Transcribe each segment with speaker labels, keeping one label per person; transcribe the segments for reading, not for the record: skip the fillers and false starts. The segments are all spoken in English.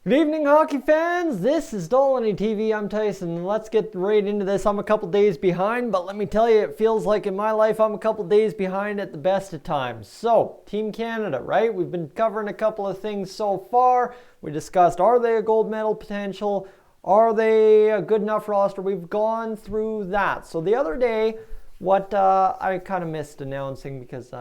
Speaker 1: Good evening, hockey fans. This is Dolany TV. I'm Tyson. Let's get right into this. I'm a couple days behind, but let me tell you, it feels like in my life I'm a couple days behind at the best of times. So, Team Canada, right? We've been covering a couple of things so far. We discussed, are they a gold medal potential? Are they a good enough roster? We've gone through that. So the other day, what I kind of missed announcing because,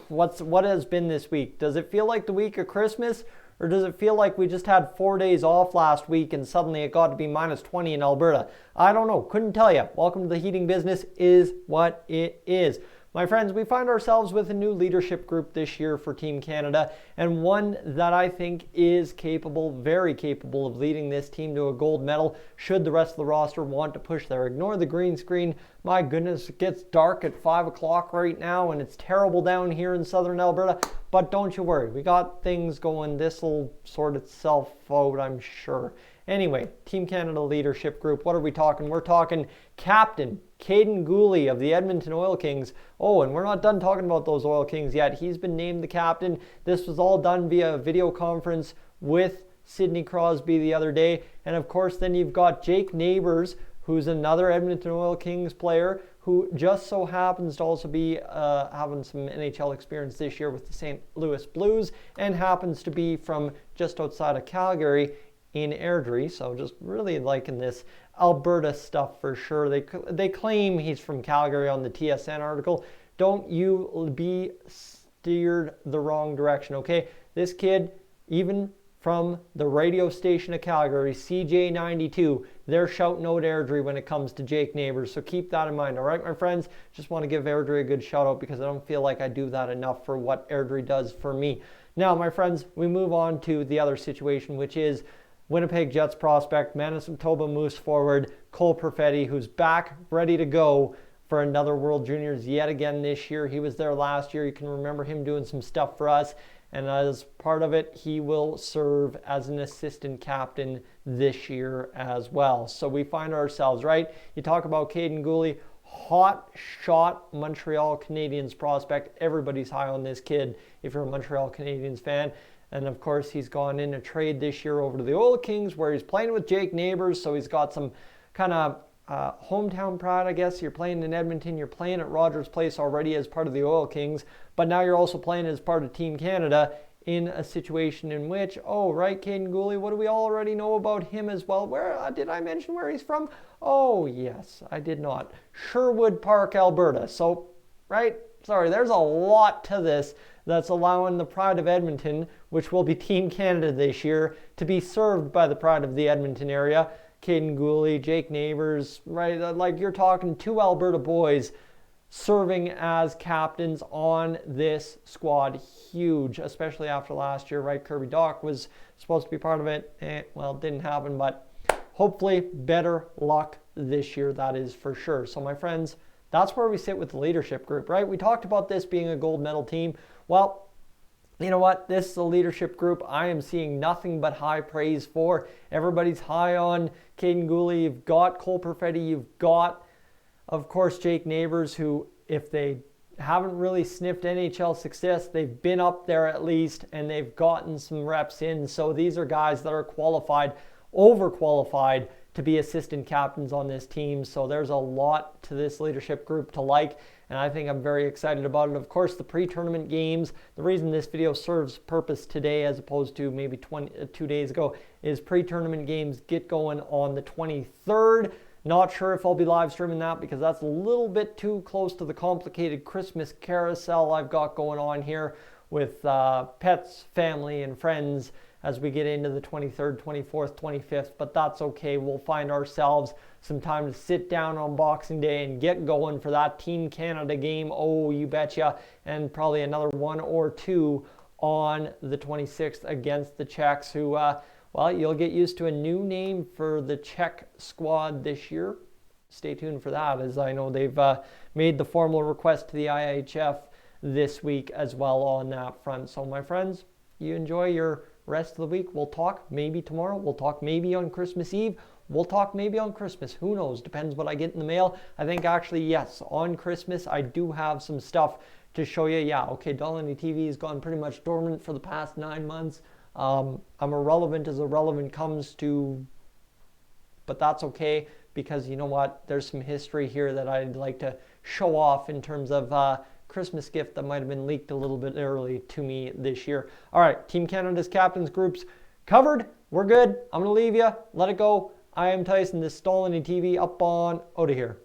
Speaker 1: what has been this week? Does it feel like the week of Christmas? Or does it feel like we just had 4 days off last week and suddenly it got to be minus 20 in Alberta? I don't know. Couldn't tell you. Welcome to the heating business is what it is. My friends, we find ourselves with a new leadership group this year for Team Canada, and one that I think is capable, very capable of leading this team to a gold medal should the rest of the roster want to push there. Ignore the green screen. My goodness, it gets dark at 5 o'clock right now, and it's terrible down here in southern Alberta, but don't you worry. We got things going. This will sort itself out, I'm sure. Anyway, Team Canada leadership group, what are we talking? We're talking Captain Kaiden Guhle of the Edmonton Oil Kings. Oh, and we're not done talking about those Oil Kings yet. He's been named the captain. This was all done via video conference with Sidney Crosby the other day. And of course, then you've got Jake Neighbours, who's another Edmonton Oil Kings player who just so happens to also be having some NHL experience this year with the St. Louis Blues and happens to be from just outside of Calgary in Airdrie. So just really liking this Alberta stuff for sure. They claim he's from Calgary on the TSN article. Don't you be steered the wrong direction, okay? This kid, even from the radio station of Calgary, CJ92, they're shouting out Airdrie when it comes to Jake Neighbours. So keep that in mind, all right, my friends? Just want to give Airdrie a good shout out because I don't feel like I do that enough for what Airdrie does for me. Now, my friends, we move on to the other situation, which is Winnipeg Jets prospect, Manitoba Moose forward, Cole Perfetti, who's back, ready to go for another World Juniors yet again this year. He was there last year. You can remember him doing some stuff for us. And as part of it, he will serve as an assistant captain this year as well. So we find ourselves, right? You talk about Kaiden Guhle, hot shot Montreal Canadiens prospect. Everybody's high on this kid if you're a Montreal Canadiens fan. And of course, he's gone in a trade this year over to the Oil Kings where he's playing with Jake Neighbours. So he's got some kind of hometown pride, I guess. You're playing in Edmonton. You're playing at Rogers Place already as part of the Oil Kings. But now you're also playing as part of Team Canada in a situation in which, oh, right, Kaiden Guhle, what do we already know about him as well? Where did I mention where he's from? Oh, yes, I did not. Sherwood Park, Alberta. So, right, sorry, there's a lot to this that's allowing the pride of Edmonton, which will be Team Canada this year, to be served by the pride of the Edmonton area. Kaiden Guhle, Jake Neighbours, right? Like you're talking two Alberta boys serving as captains on this squad. Huge, especially after last year, right? Kirby Dach was supposed to be part of it. Well, it didn't happen, but hopefully better luck this year, that is for sure. So my friends, that's where we sit with the leadership group, right? We talked about this being a gold medal team. Well, you know what? This is a leadership group I am seeing nothing but high praise for. Everybody's high on Kaiden Guhle. You've got Cole Perfetti. You've got, of course, Jake Neighbours, who, if they haven't really sniffed NHL success, they've been up there at least, and they've gotten some reps in. So these are guys that are qualified, overqualified to be assistant captains on this team. So there's a lot to this leadership group to like, and I think I'm very excited about it. Of course, the pre-tournament games, the reason this video serves purpose today as opposed to maybe 2 days ago is pre-tournament games get going on the 23rd. Not sure if I'll be live streaming that because that's a little bit too close to the complicated Christmas carousel I've got going on here with pets, family, and friends as we get into the 23rd, 24th, 25th, but that's okay. We'll find ourselves some time to sit down on Boxing Day and get going for that Team Canada game. Oh, you betcha. And probably another one or two on the 26th against the Czechs who, well, you'll get used to a new name for the Czech squad this year. Stay tuned for that, as I know they've made the formal request to the IHF this week as well on that front. So my friends, you enjoy your rest of the week. We'll talk maybe tomorrow. We'll talk maybe on Christmas Eve. We'll talk maybe on Christmas. Who knows? Depends what I get in the mail. I think actually, yes, on Christmas, I do have some stuff to show you. Yeah, okay, Dolany TV has gone pretty much dormant for the past 9 months. I'm irrelevant as irrelevant comes to, but that's okay, because you know what? There's some history here that I'd like to show off in terms of Christmas gift that might have been leaked a little bit early to me this year. All right, Team Canada's captains groups covered. We're good. I'm going to leave you. Let it go. I am Tyson. This is Stolen TV up on Out of Here.